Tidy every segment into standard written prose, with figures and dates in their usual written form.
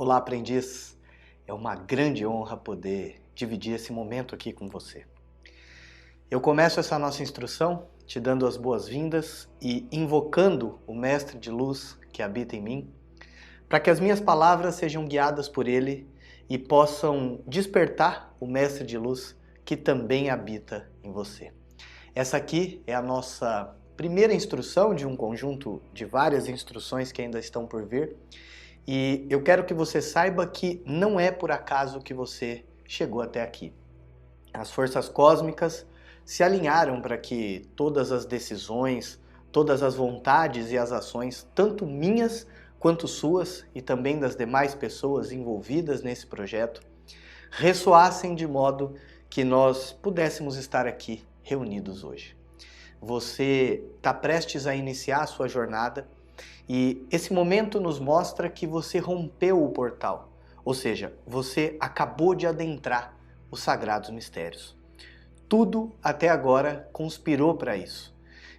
Olá, aprendiz! É uma grande honra poder dividir esse momento aqui com você. Eu começo essa nossa instrução te dando as boas-vindas e invocando o Mestre de Luz que habita em mim, para que as minhas palavras sejam guiadas por ele e possam despertar o Mestre de Luz que também habita em você. Essa aqui é a nossa primeira instrução de um conjunto de várias instruções que ainda estão por vir. E eu quero que você saiba que não é por acaso que você chegou até aqui. As forças cósmicas se alinharam para que todas as decisões, todas as vontades e as ações, tanto minhas quanto suas e também das demais pessoas envolvidas nesse projeto, ressoassem de modo que nós pudéssemos estar aqui reunidos hoje. Você está prestes a iniciar a sua jornada. E esse momento nos mostra que você rompeu o portal, ou seja, você acabou de adentrar os sagrados mistérios. Tudo até agora conspirou para isso.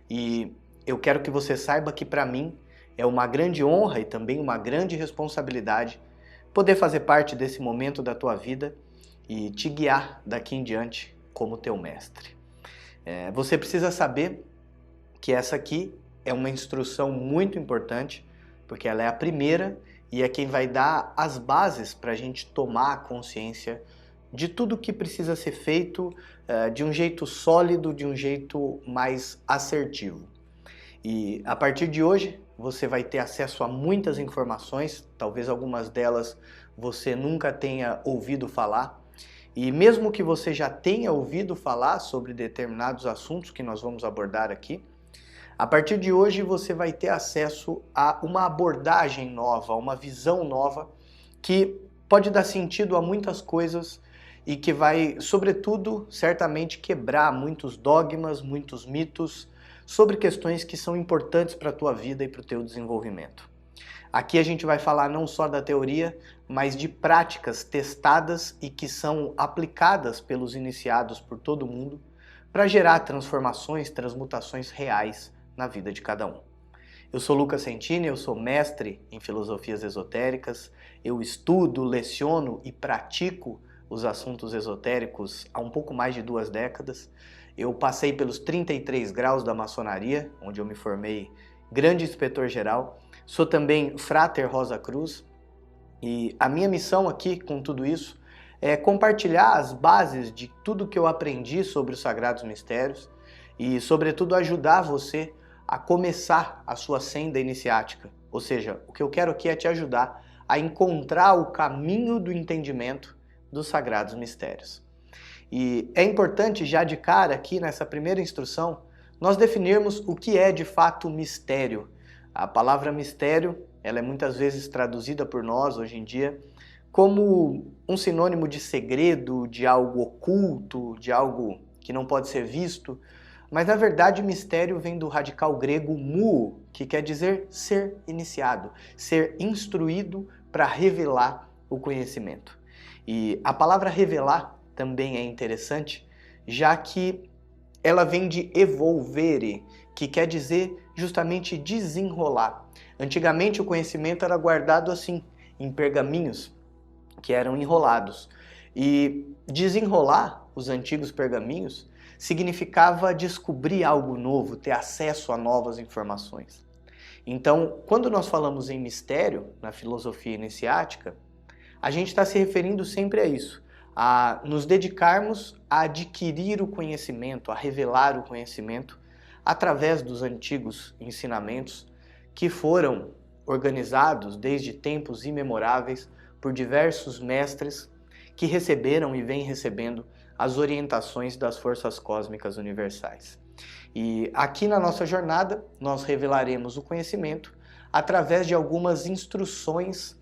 E eu quero que você saiba que para mim é uma grande honra e também uma grande responsabilidade poder fazer parte desse momento da tua vida e te guiar daqui em diante como teu mestre. Você precisa saber que essa aqui é uma instrução muito importante, porque ela é a primeira e é quem vai dar as bases para a gente tomar consciência de tudo que precisa ser feito de um jeito sólido, de um jeito mais assertivo. E a partir de hoje você vai ter acesso a muitas informações, talvez algumas delas você nunca tenha ouvido falar. E mesmo que você já tenha ouvido falar sobre determinados assuntos que nós vamos abordar aqui, a partir de hoje você vai ter acesso a uma abordagem nova, a uma visão nova que pode dar sentido a muitas coisas e que vai, sobretudo, certamente quebrar muitos dogmas, muitos mitos sobre questões que são importantes para a tua vida e para o teu desenvolvimento. Aqui a gente vai falar não só da teoria, mas de práticas testadas e que são aplicadas pelos iniciados por todo mundo para gerar transformações, transmutações reais na vida de cada um. Eu sou Lucas Sentini, eu sou mestre em filosofias esotéricas, eu estudo, leciono e pratico os assuntos esotéricos há um pouco mais de 2 décadas. Eu passei pelos 33 graus da maçonaria, onde eu me formei grande inspetor-geral. Sou também Frater Rosa Cruz e a minha missão aqui com tudo isso é compartilhar as bases de tudo que eu aprendi sobre os Sagrados Mistérios e, sobretudo, ajudar você a começar a sua senda iniciática. Ou seja, o que eu quero aqui é te ajudar a encontrar o caminho do entendimento dos Sagrados Mistérios. E é importante já de cara aqui nessa primeira instrução nós definirmos o que é de fato mistério. A palavra mistério, ela é muitas vezes traduzida por nós hoje em dia como um sinônimo de segredo, de algo oculto, de algo que não pode ser visto. Mas, na verdade, mistério vem do radical grego mu, que quer dizer ser iniciado, ser instruído para revelar o conhecimento. E a palavra revelar também é interessante, já que ela vem de evolvere, que quer dizer justamente desenrolar. Antigamente o conhecimento era guardado assim, em pergaminhos, que eram enrolados. E desenrolar os antigos pergaminhos significava descobrir algo novo, ter acesso a novas informações. Então, quando nós falamos em mistério, na filosofia iniciática, a gente está se referindo sempre a isso, a nos dedicarmos a adquirir o conhecimento, a revelar o conhecimento através dos antigos ensinamentos que foram organizados desde tempos imemoráveis por diversos mestres que receberam e vêm recebendo as orientações das forças cósmicas universais. E aqui na nossa jornada nós revelaremos o conhecimento através de algumas instruções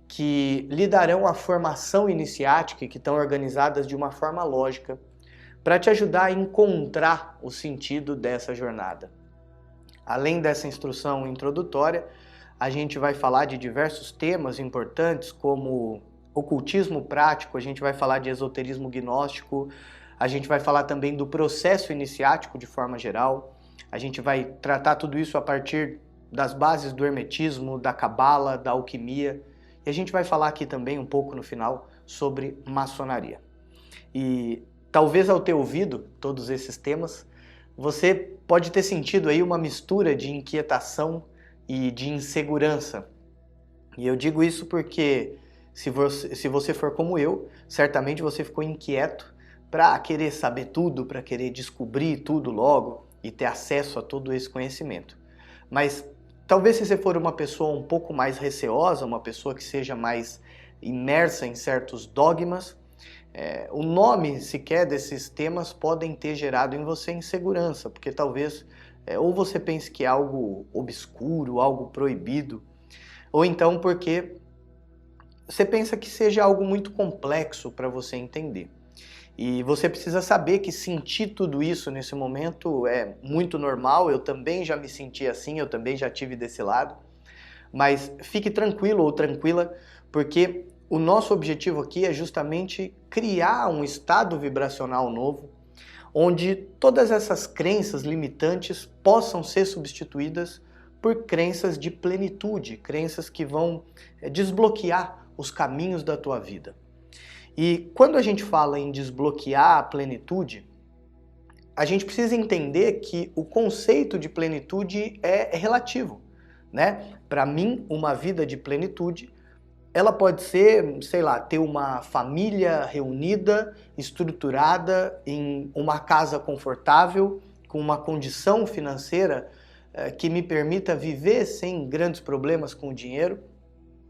que lhe darão a formação iniciática e que estão organizadas de uma forma lógica para te ajudar a encontrar o sentido dessa jornada. Além dessa instrução introdutória, a gente vai falar de diversos temas importantes como ocultismo prático, a gente vai falar de esoterismo gnóstico, a gente vai falar também do processo iniciático de forma geral, a gente vai tratar tudo isso a partir das bases do hermetismo, da cabala, da alquimia E a gente vai falar aqui também um pouco no final sobre maçonaria. E talvez ao ter ouvido todos esses temas, você pode ter sentido aí uma mistura de inquietação e de insegurança. E eu digo isso porque se você for como eu, certamente você ficou inquieto para querer saber tudo, para querer descobrir tudo logo e ter acesso a todo esse conhecimento. Mas talvez se você for uma pessoa um pouco mais receosa, uma pessoa que seja mais imersa em certos dogmas, o nome sequer desses temas podem ter gerado em você insegurança, porque talvez ou você pense que é algo obscuro, algo proibido, ou então porque você pensa que seja algo muito complexo para você entender. E você precisa saber que sentir tudo isso nesse momento é muito normal, eu também já me senti assim, eu também já tive desse lado, mas fique tranquilo ou tranquila, porque o nosso objetivo aqui é justamente criar um estado vibracional novo, onde todas essas crenças limitantes possam ser substituídas por crenças de plenitude, crenças que vão desbloquear os caminhos da tua vida. E quando a gente fala em desbloquear a plenitude, a gente precisa entender que o conceito de plenitude é relativo, né? Para mim, uma vida de plenitude, ela pode ser, sei lá, ter uma família reunida, estruturada, em uma casa confortável, com uma condição financeira que me permita viver sem grandes problemas com o dinheiro.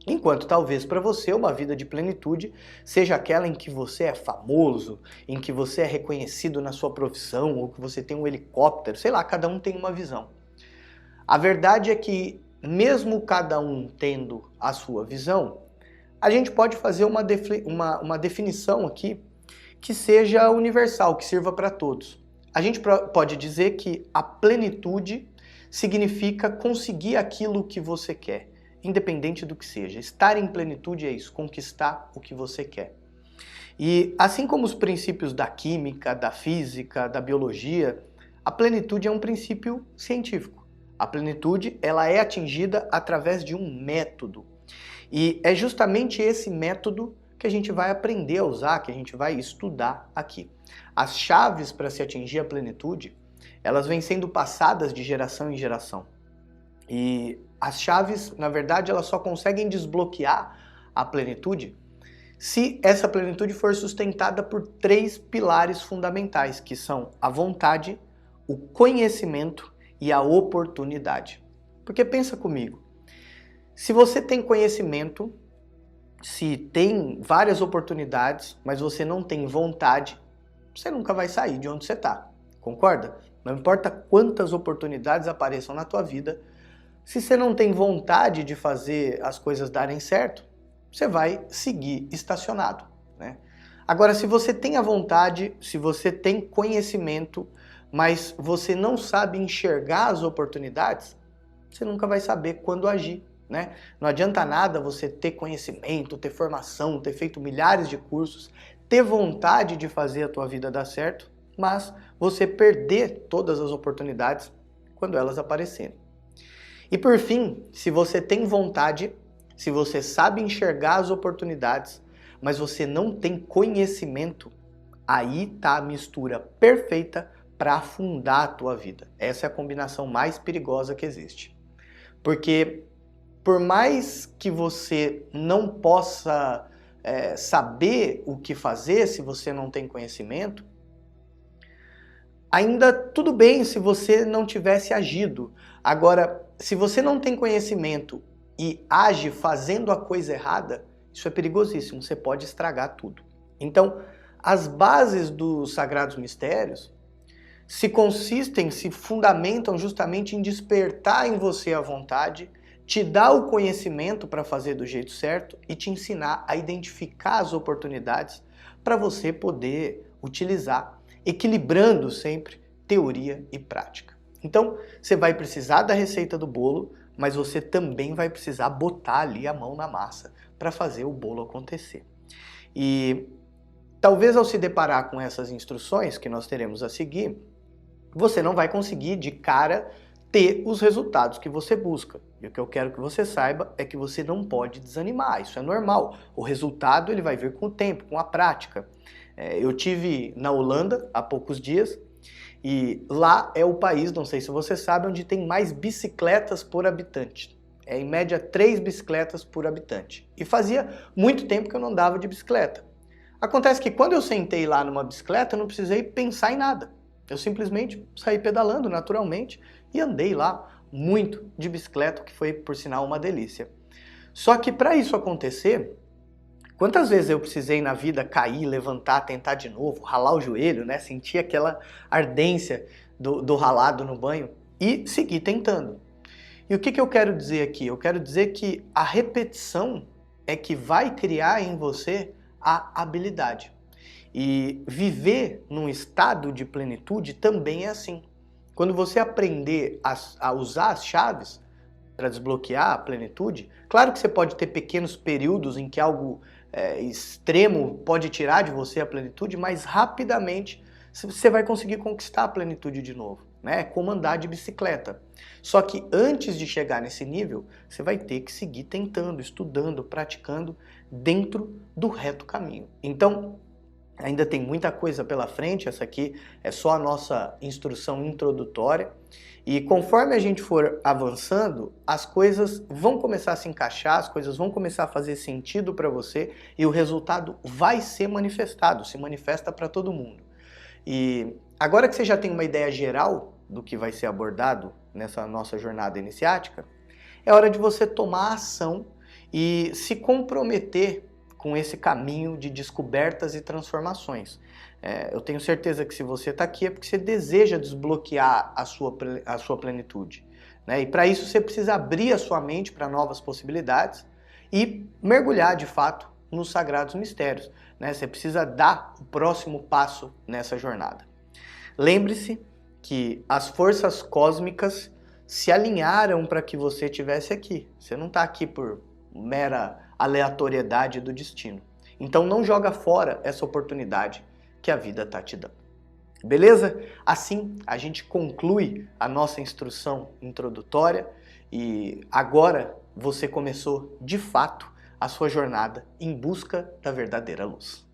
Enquanto talvez para você uma vida de plenitude seja aquela em que você é famoso, em que você é reconhecido na sua profissão, ou que você tem um helicóptero, sei lá, cada um tem uma visão. A verdade é que, mesmo cada um tendo a sua visão, a gente pode fazer uma definição aqui que seja universal, que sirva para todos. A gente pode dizer que a plenitude significa conseguir aquilo que você quer, independente do que seja. Estar em plenitude é isso, conquistar o que você quer. E assim como os princípios da química, da física, da biologia, a plenitude é um princípio científico. A plenitude, ela é atingida através de um método. E é justamente esse método que a gente vai aprender a usar, que a gente vai estudar aqui. As chaves para se atingir a plenitude, elas vêm sendo passadas de geração em geração. E as chaves, na verdade, elas só conseguem desbloquear a plenitude se essa plenitude for sustentada por 3 pilares fundamentais, que são a vontade, o conhecimento e a oportunidade. Porque pensa comigo, se você tem conhecimento, se tem várias oportunidades, mas você não tem vontade, você nunca vai sair de onde você está, concorda? Não importa quantas oportunidades apareçam na tua vida, se você não tem vontade de fazer as coisas darem certo, você vai seguir estacionado, né? Agora, se você tem a vontade, se você tem conhecimento, mas você não sabe enxergar as oportunidades, você nunca vai saber quando agir, né? Não adianta nada você ter conhecimento, ter formação, ter feito milhares de cursos, ter vontade de fazer a tua vida dar certo, mas você perder todas as oportunidades quando elas aparecerem. E por fim, se você tem vontade, se você sabe enxergar as oportunidades, mas você não tem conhecimento, aí está a mistura perfeita para afundar a tua vida. Essa é a combinação mais perigosa que existe. Porque por mais que você não possa saber o que fazer se você não tem conhecimento, ainda tudo bem se você não tivesse agido. Agora, se você não tem conhecimento e age fazendo a coisa errada, isso é perigosíssimo, você pode estragar tudo. Então, as bases dos Sagrados Mistérios se fundamentam justamente em despertar em você a vontade, te dar o conhecimento para fazer do jeito certo e te ensinar a identificar as oportunidades para você poder utilizar, equilibrando sempre teoria e prática. Então, você vai precisar da receita do bolo, mas você também vai precisar botar ali a mão na massa para fazer o bolo acontecer. E talvez ao se deparar com essas instruções que nós teremos a seguir, você não vai conseguir de cara ter os resultados que você busca. E o que eu quero que você saiba é que você não pode desanimar, isso é normal. O resultado ele vai vir com o tempo, com a prática. Eu tive na Holanda há poucos dias e lá é o país, não sei se você sabe, onde tem mais bicicletas por habitante. É em média 3 bicicletas por habitante. E fazia muito tempo que eu não andava de bicicleta. Acontece que quando eu sentei lá numa bicicleta, eu não precisei pensar em nada. Eu simplesmente saí pedalando naturalmente e andei lá muito de bicicleta, que foi, por sinal, uma delícia. Só que para isso acontecer, quantas vezes eu precisei na vida cair, levantar, tentar de novo, ralar o joelho, né? Sentir aquela ardência do ralado no banho e seguir tentando. E o que eu quero dizer aqui? Eu quero dizer que a repetição é que vai criar em você a habilidade. E viver num estado de plenitude também é assim. Quando você aprender a usar as chaves para desbloquear a plenitude, claro que você pode ter pequenos períodos em que algo extremo pode tirar de você a plenitude, mas rapidamente você vai conseguir conquistar a plenitude de novo, né? É como andar de bicicleta. Só que antes de chegar nesse nível, você vai ter que seguir tentando, estudando, praticando dentro do reto caminho. Então, ainda tem muita coisa pela frente, essa aqui é só a nossa instrução introdutória. E conforme a gente for avançando, as coisas vão começar a se encaixar, as coisas vão começar a fazer sentido para você e o resultado vai ser manifestado, se manifesta para todo mundo. E agora que você já tem uma ideia geral do que vai ser abordado nessa nossa jornada iniciática, é hora de você tomar ação e se comprometer com esse caminho de descobertas e transformações. Eu tenho certeza que se você está aqui é porque você deseja desbloquear a sua plenitude, né? E para isso você precisa abrir a sua mente para novas possibilidades e mergulhar de fato nos sagrados mistérios, né? Você precisa dar o próximo passo nessa jornada. Lembre-se que as forças cósmicas se alinharam para que você estivesse aqui. Você não está aqui por mera aleatoriedade do destino. Então não joga fora essa oportunidade que a vida está te dando. Beleza? Assim a gente conclui a nossa instrução introdutória e agora você começou de fato a sua jornada em busca da verdadeira luz.